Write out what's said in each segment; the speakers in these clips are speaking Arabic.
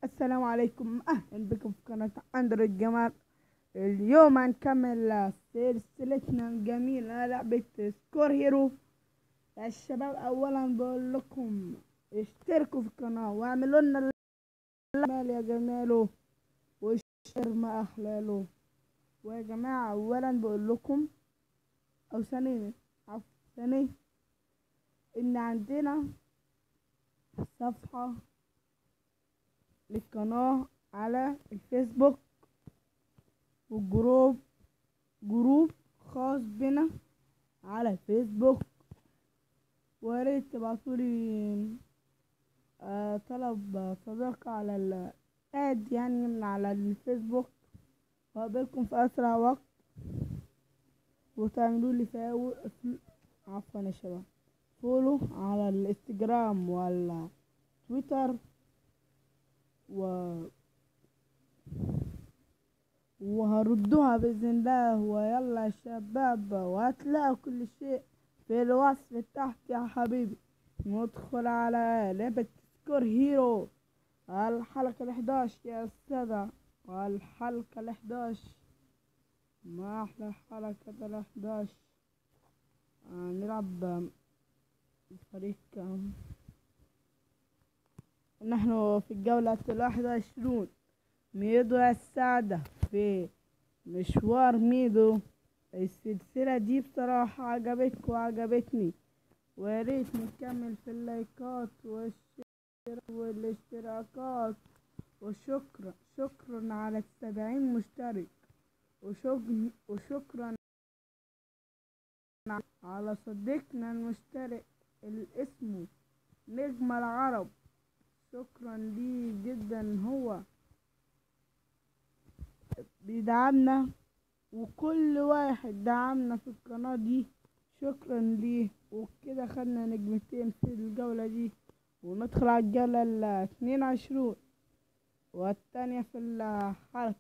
السلام عليكم، اهلا بكم في قناة اندرويد جمال. اليوم هنكمل سلسلتنا الجميلة لعبة سكور هيرو. يا الشباب، اولا بقول لكم اشتركوا في القناة واعملوا لنا الجمال يا جماله، والشير ما احلاله. ويا جماعة، اولا بقول لكم او ثانيا عفوا ثانيا ان عندنا صفحة للقناة على الفيسبوك، وجروب خاص بنا على الفيسبوك. وياريت تبعتولي طلب صداقة على الاد، يعني من على الفيسبوك، وأقابلكم في أسرع وقت. وتعملولي عفوا يا شباب، فولو على الانستجرام ولا تويتر وهردوها بإذن الله. ويلا يا شباب، وهتلاقوا كل شيء في الوصف تحت يا حبيبي. ندخل على لعبة سكور هيرو الحلقة 11 يا أستاذة. الحلقة 11، ما أحلى الحلقة 11. نلعب فريق. نحن في الجولة 21. ميدو يا السعادة في مشوار ميدو. السلسلة دي بصراحة عجبتكم وعجبتني، وياريت نكمل في اللايكات والاشتراكات. شكرا على 70 مشترك. وشكرا على صديقنا المشترك اللي اسمه نجم العرب. شكرا ليه جدا، هو بيدعمنا، وكل واحد دعمنا في القناة دي شكرا ليه. وكده خدنا نجمتين في الجولة دي، وندخل على الجولة 22 والتانية في الحلقة.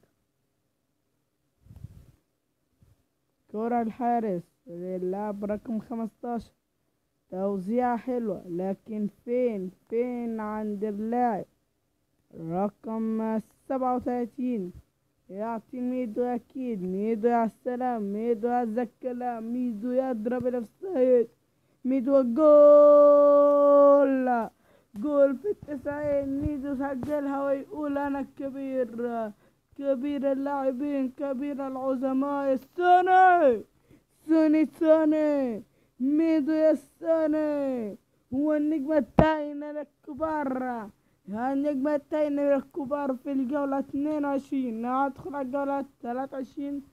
كرة الحارس للاعب رقم 15، توزيعة حلوة، لكن فين عند اللاعب رقم 37. يعطي ميدو، أكيد ميدو يا السلام، ميدو يا الكلام، ميدو يضرب الأوفسايد، ميدو جول في 90. ميدو سجلها ويقول أنا الكبير، كبير اللاعبين، كبير العظماء. السوني ميدو يا السوني هو النجم التاين للكبار. النجم التاين للكبار في الجولة 22. ندخل على الجولة 23.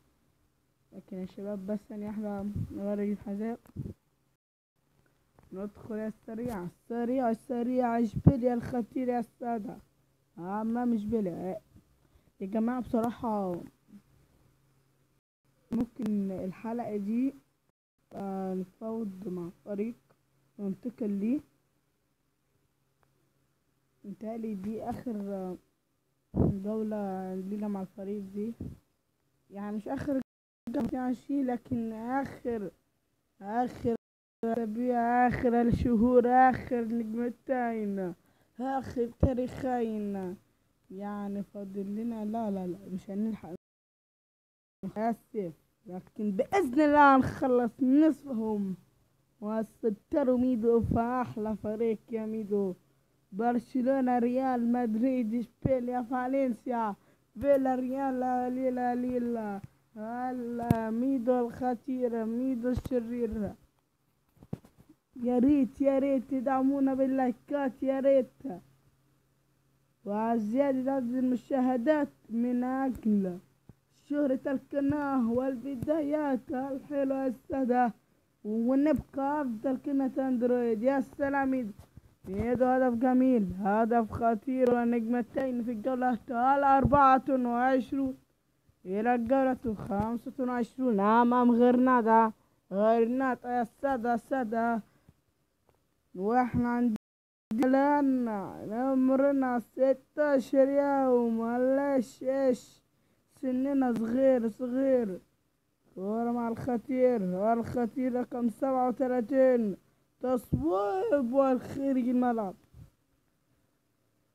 لكن يا شباب بس ثانية واحدة نغير الحذاء. ندخل يا السريع اشبيليا الخطير يا السادة. ما اشبيليا يا جماعة. بصراحة ممكن الحلقة دي نتفاوض مع فريق وننتقل ليه. متهيألي دي آخر جولة لينا مع الفريق دي، يعني مش آخر جولة 20، لكن آخر أسابيع، آخر الشهور، آخر نجمتين، آخر تاريخين. يعني فاضل لنا لا مش هنلحق السيف، لكن بإذن الله هنخلص نصفهم وستروا ميدو في أحلى فريق يا ميدو. برشلونة، ريال مدريد، اشبيليا، فالنسيا، فيلا ريال، ليلا هلا ميدو الخطير، ميدو الشرير. يا ريت تدعمونا باللايكات، يا ريت، وزيادة عدد المشاهدات من أجل شهرة القناة والبدايات الحلوة السادة، ونبقى أفضل قناة أندرويد. يا سلام، ميدو هدف جميل، هدف خطير، ونجمتين في الجولة 24 إلى الجولة 25 أمام غرناطة يا السادة. واحنا عندنا الآن عمرنا 16 يوم، معلش ايش سننا صغير. كورة مع الخطير رقم 37، تصويب والخارج الملعب.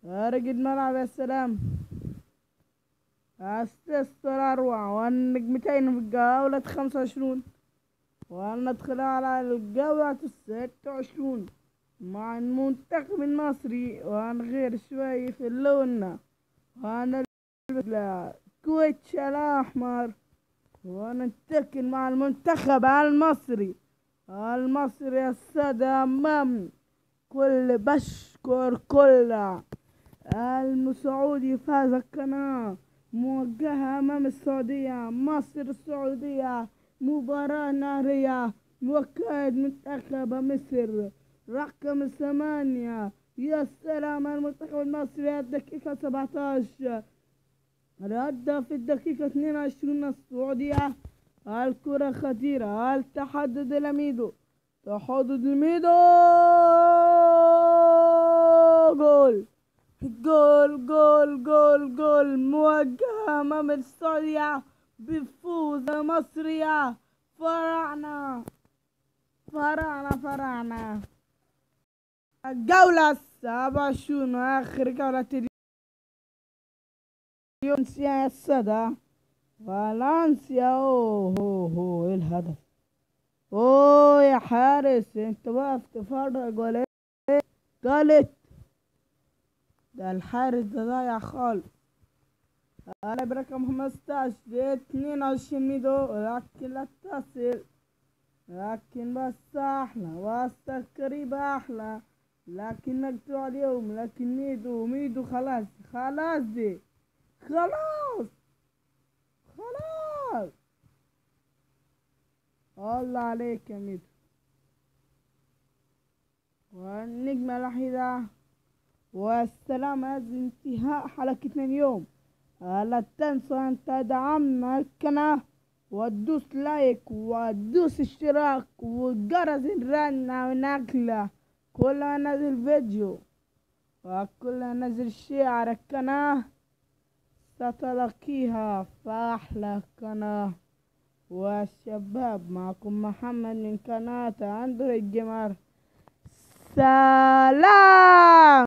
رقد ملعب يا سلام. استثمر أروع والنجمتين في الجولة 25، وندخل على الجولة 26 مع المنتخب المصري. وهنغير شوي في اللون، وهنلبس كويتش الأحمر، وننتقل مع المنتخب المصري. المصري السادة أمام كل بشكر كل المسعودي فاز القناة موجهة أمام السعودية. مصر السعودية مباراة نارية، وقائد منتخب مصر رقم 8. يا سلام، المنتخب المصري الدقيقة 17 ردة في الدقيقة 22 السعودية. الكرة خطيرة، التحدد الميدو، تحدد الميدو، جول جول جول جول جول موجهة أمام السعودية بفوز مصرية. فراعنة فراعنة فراعنة. الجولة 27 وآخر جولة اليوم يا السادة. فالنسيا اوه ايه الهدف؟ اوه يا حارس، انت واقف تفرج ولا ايه؟ قالت ده الحارس ده ضايع خالص. انا برقم 15 22 ميدو، لكن لا تصل، لكن بس احلى واسطة قريبة احلى، لكن مقطوع اليوم. لكن ميدو خلاص خلاص دي خلاص خلاص. الله عليك يا ميدو. والنجمة الوحيدة والسلام. هذا انتهاء حلقتنا اليوم. لا تنسوا أن تدعمنا القناة وتدوس لايك وتدوس اشتراك وجرس الرنة ونقلة كل ما نزل فيديو وكل ما نزل شيء على القناة ستلقيها في أحلى قناة. والشباب معكم محمد من قناة أندرويد جيمر. سلام.